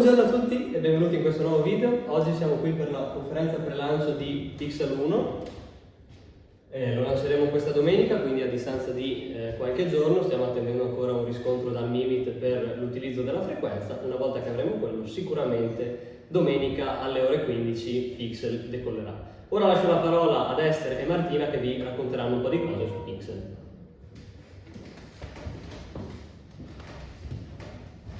Buongiorno a tutti e benvenuti in questo nuovo video. Oggi siamo qui per la conferenza pre-lancio di Pixel 1. Lo lanceremo questa domenica, quindi a distanza di qualche giorno. Stiamo attendendo ancora un riscontro dal MIMIT per l'utilizzo della frequenza. Una volta che avremo quello, sicuramente domenica alle ore 15 Pixel decollerà. Ora lascio la parola ad Esther e Martina che vi racconteranno un po' di cose su Pixel.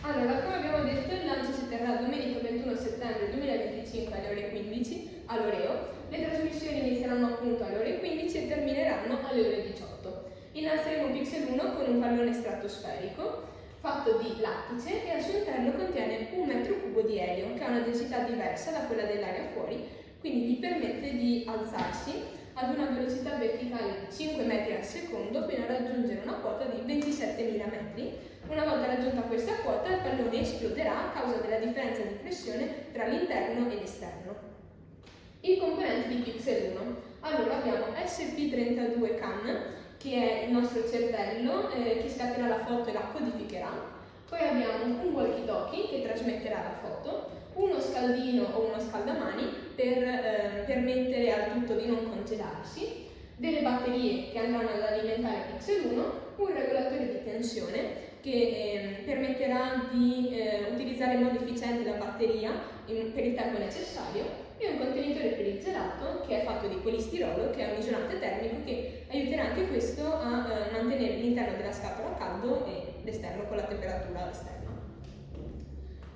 Allora, come abbiamo detto, il lancio si terrà domenica 21 settembre 2025 alle ore 15 all'Oreo. Le trasmissioni inizieranno appunto alle ore 15 e termineranno alle ore 18. Innalzeremo Pixel 1 con un pallone stratosferico fatto di lattice e al suo interno contiene 1 metro cubo di elio, che ha una densità diversa da quella dell'aria fuori, quindi gli permette di alzarsi ad una velocità verticale di 5 metri al secondo fino a raggiungere una quota di 27.000 metri. Una volta raggiunta questa quota, il pallone esploderà a causa della differenza di pressione tra l'interno e l'esterno. I componenti di Pixel 1. Allora abbiamo SP32 CAN, che è il nostro cervello che scatterà la foto e la codificherà. Poi abbiamo un walkie-talkie che trasmetterà la foto, uno scaldino o uno scaldamani per permettere al tutto di non congelarsi, delle batterie che andranno ad alimentare Pixel 1, un regolatore di tensione che permetterà di utilizzare in modo efficiente la batteria per il tempo necessario e un contenitore per il gelato che è fatto di polistirolo, che è un isolante termico che aiuterà anche questo a mantenere l'interno della scatola caldo e l'esterno con la temperatura esterna.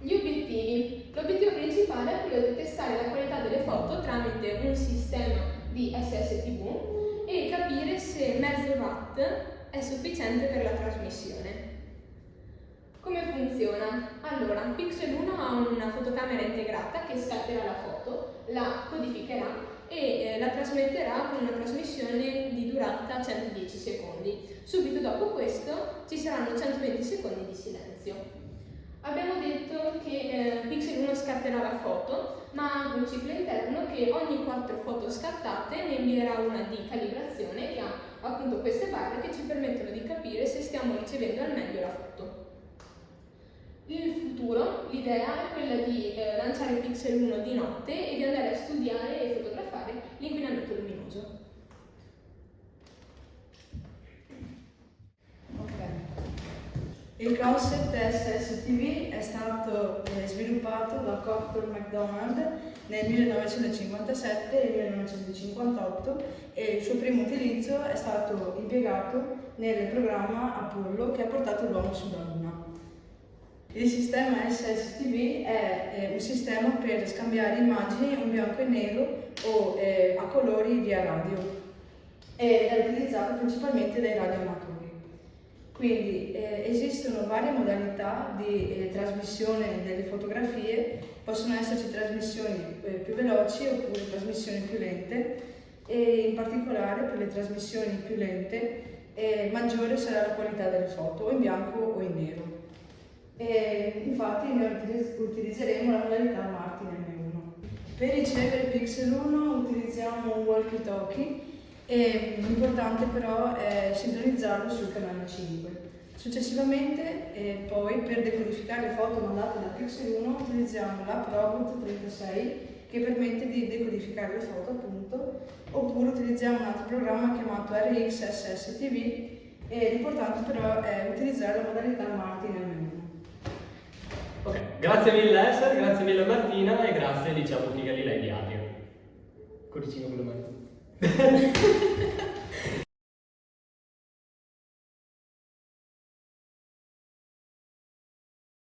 Gli obiettivi. L'obiettivo principale è quello di testare la qualità delle foto tramite un sistema di SSTV e capire se mezzo watt è sufficiente per la trasmissione. Come funziona? Allora, Pixel 1 ha una fotocamera integrata che scatterà la foto, la codificherà e la trasmetterà con una trasmissione di durata 110 secondi. Subito dopo questo ci saranno 120 secondi di silenzio. Abbiamo detto che Pixel 1 scatterà la foto, ma ha anche un ciclo interno che ogni 4 foto scattate ne invierà una di calibrazione che ha appunto queste barre che ci permettono di capire se stiamo ricevendo al meglio la foto. Il futuro, l'idea è quella di lanciare Pixel 1 di notte e di andare a studiare e fotografare l'inquinamento luminoso. Il concept SSTV è stato sviluppato da Cocteau McDonald nel 1957 e 1958 e il suo primo utilizzo è stato impiegato nel programma Apollo che ha portato l'uomo sulla Luna. Il sistema SSTV è un sistema per scambiare immagini in bianco e nero o a colori via radio ed è utilizzato principalmente dai radioamatori. Quindi esistono varie modalità di trasmissione delle fotografie, possono esserci trasmissioni più veloci oppure trasmissioni più lente e in particolare per le trasmissioni più lente maggiore sarà la qualità delle foto, o in bianco o in nero. Infatti noi utilizzeremo la modalità Martin M1. Per ricevere Pixel 1 utilizziamo un walkie-talkie. L'importante però è sintonizzarlo sul canale 5. Successivamente, poi, per decodificare le foto mandate da Pixel 1 utilizziamo la ProBoot 36 che permette di decodificare le foto appunto, oppure utilizziamo un altro programma chiamato RX SSTV e l'importante però è utilizzare la modalità Martin M1. Ok, grazie mille Esther, grazie mille Martina e grazie Liceo Pucchi Galilei di Adria. Coricino con le mani.